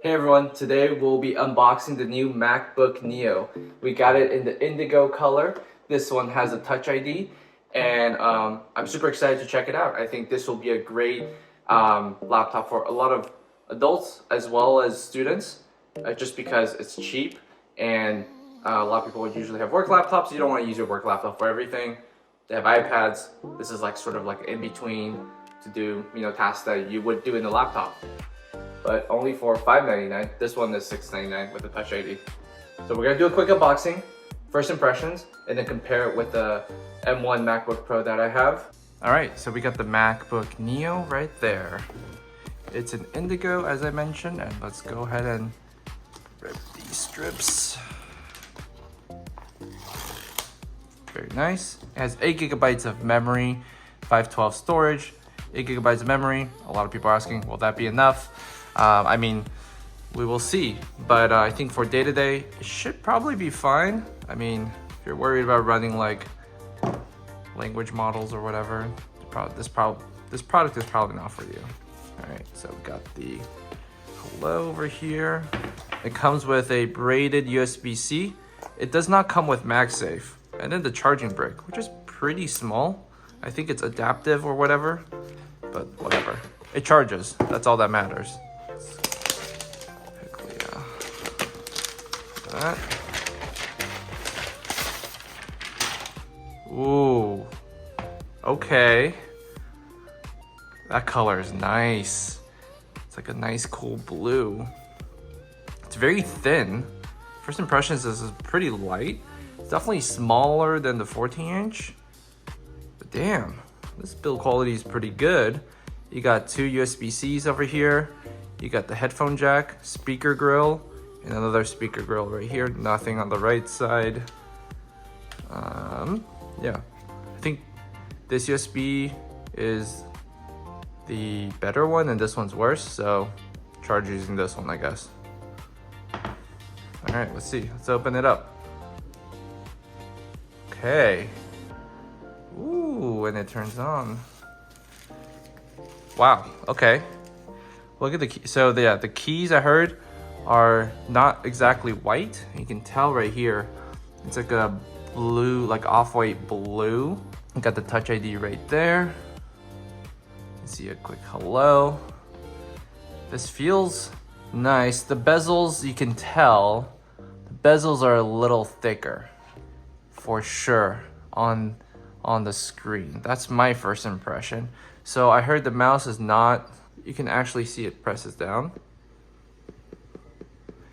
Hey everyone, today we'll be unboxing the new MacBook Neo. We got it in the Indigo color. This one has a Touch ID and I'm super excited to check it out. I think this will be a great laptop for a lot of adults as well as students just because it's cheap and a lot of people would usually have work laptops. You don't want to use your work laptop for everything. They have iPads. This is like sort of like in between to do tasks that you would do in the laptop. But only for $5.99. This one is $6.99 with the Touch ID. So we're gonna do a quick unboxing, first impressions, and then compare it with the M1 MacBook Pro that I have. All right, so we got the MacBook Neo right there. It's an Indigo, as I mentioned, and let's go ahead and rip these strips. Very nice. It has 8 gigabytes of memory, 512 storage, 8 gigabytes of memory. A lot of people are asking, will that be enough? I mean, we will see, but I think for day-to-day, it should probably be fine. I mean, if you're worried about running like language models or whatever, this product is probably not for you. All right, so we got the hello over here. It comes with a braided USB-C. It does not come with MagSafe. And then the charging brick, which is pretty small. I think it's adaptive or whatever, but whatever. It charges, that's all that matters. That. Ooh, okay. That color is nice. It's like a nice cool blue. It's very thin. First impressions, this is pretty light. It's definitely smaller than the 14-inch. But damn, this build quality is pretty good. You got 2 USB-Cs over here. You got the headphone jack, speaker grill, and another speaker grill right here. Nothing on the right side. Yeah, I think this USB is the better one and this one's worse, so charge using this one, I guess. All right, let's see. Let's open it up. Okay. Ooh, and it turns on. Wow, okay. Look at the key. So the keys I heard are not exactly white. You can tell right here, it's like a blue, like off-white blue. You got the Touch ID right there. You can see a quick hello. This feels nice. The bezels, you can tell, the bezels are a little thicker for sure on the screen. That's my first impression. So I heard the mouse is not, you can actually see it presses down.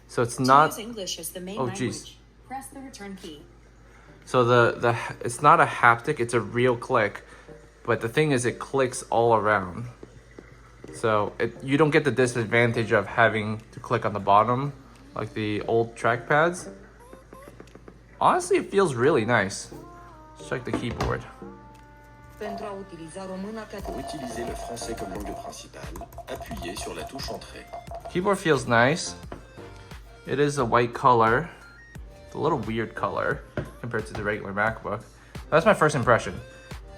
So it's not, to use English as the main geez. Press the return key. So it's not a haptic, it's a real click. But the thing is, it clicks all around. So you don't get the disadvantage of having to click on the bottom like the old trackpads. Honestly, it feels really nice. Let's check the keyboard. Pour utiliser le français comme langue principale, appuyez sur la touche entrée. Keyboard feels nice. It is a white color. It's a little weird color compared to the regular MacBook. That's my first impression.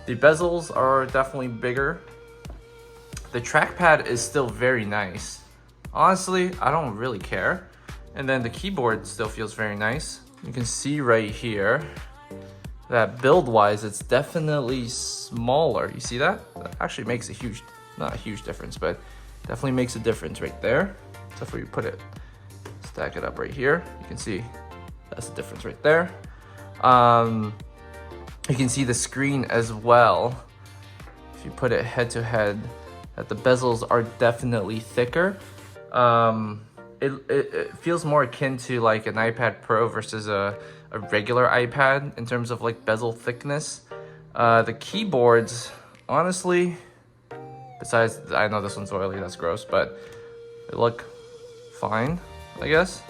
The bezels are definitely bigger. The trackpad is still very nice. Honestly, I don't really care. And then the keyboard still feels very nice. You can see right here that build-wise, it's definitely smaller. You see that? That actually makes a huge, not a huge difference, but definitely makes a difference right there. Except for you put it, stack it up right here. You can see that's the difference right there. You can see the screen as well. If you put it head to head, that the bezels are definitely thicker. It feels more akin to like an iPad Pro versus a regular iPad in terms of like bezel thickness. The keyboards, honestly, besides, I know this one's oily, that's gross, but they look fine, I guess.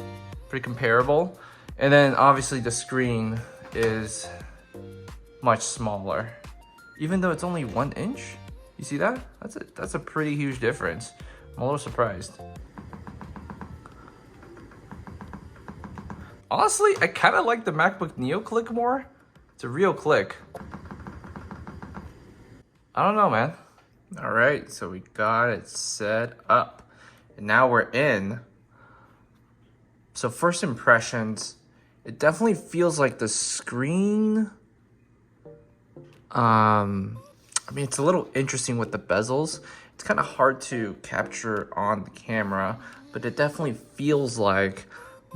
Pretty comparable. And then obviously the screen is much smaller. Even though it's only 1 inch, you see that? That's a pretty huge difference. I'm a little surprised. Honestly, I kind of like the MacBook Neo click more. It's a real click. I don't know, man. All right, so we got it set up. And now we're in. So first impressions, it definitely feels like the screen. I mean, it's a little interesting with the bezels. It's kind of hard to capture on the camera, but it definitely feels like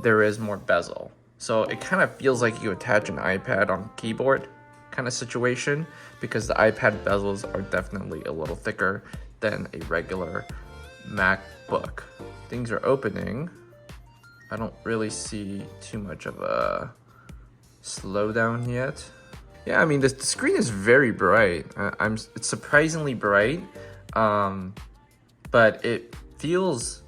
there is more bezel. So it kind of feels like you attach an iPad on keyboard kind of situation, because the iPad bezels are definitely a little thicker than a regular MacBook. Things are opening. I don't really see too much of a slowdown yet. Yeah, I mean, the screen is very bright. It's surprisingly bright, but it feels,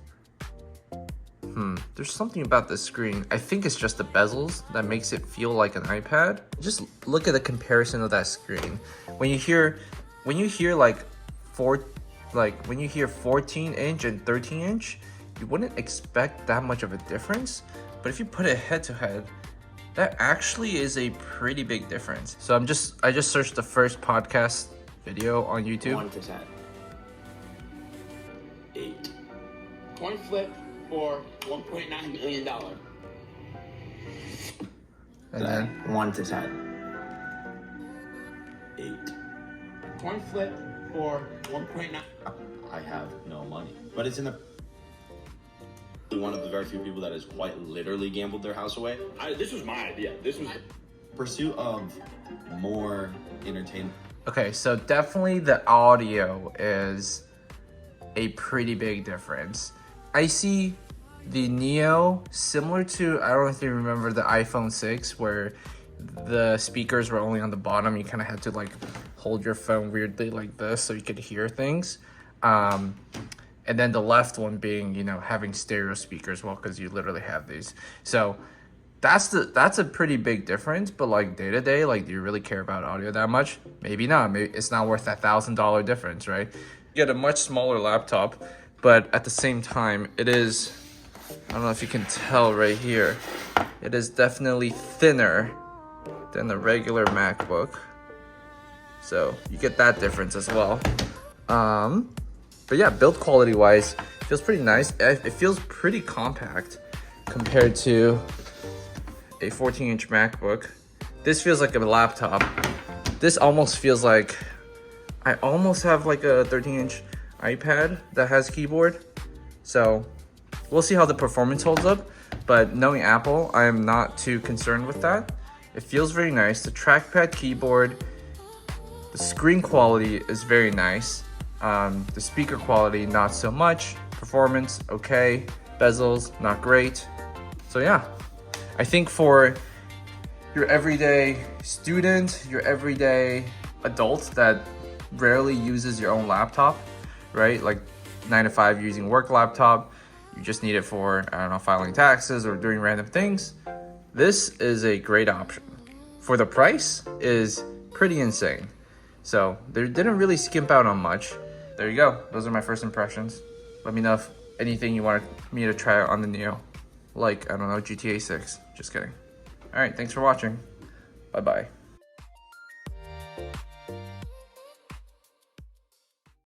there's something about the screen. I think it's just the bezels that makes it feel like an iPad. Just look at the comparison of that screen. When you hear when you hear 14-inch and 13-inch, you wouldn't expect that much of a difference. But if you put it head to head, that actually is a pretty big difference. So I just searched the first podcast video on YouTube. 1 to 10. 8. Coin flip for $1.9 million. And then 1 to 10. 8. Coin flip for 1.9. I have no money. But it's in the one of the very few people that has quite literally gambled their house away. This was my idea. This was pursuit of more entertainment. okay, so definitely the audio is a pretty big difference. I see the Neo similar to, I don't know if you remember the iPhone 6 where the speakers were only on the bottom. You kind of had to like hold your phone weirdly like this so you could hear things. And then the left one being, you know, having stereo speakers, well, because you literally have these. So that's a pretty big difference. But like day to day, like, do you really care about audio that much? Maybe not. Maybe it's not worth that $1,000 difference, right? You get a much smaller laptop, but at the same time, it is, I don't know if you can tell right here, it is definitely thinner than the regular MacBook. So you get that difference as well. But yeah, build quality wise, it feels pretty nice. It feels pretty compact compared to a 14-inch MacBook. This feels like a laptop. This almost feels like, I almost have like a 13-inch iPad that has keyboard. So we'll see how the performance holds up. But knowing Apple, I am not too concerned with that. It feels very nice. The trackpad, keyboard, the screen quality is very nice. The speaker quality, not so much. Performance, okay. Bezels, not great. So yeah, I think for your everyday student, your everyday adult that rarely uses your own laptop, right? Like 9 to 5 using work laptop, you just need it for, I don't know, filing taxes or doing random things. This is a great option. For the price is pretty insane. So they didn't really skimp out on much. There you go. Those are my first impressions. Let me know if anything you want me to try out on the Neo. Like, I don't know, GTA 6. Just kidding. All right, thanks for watching. Bye-bye.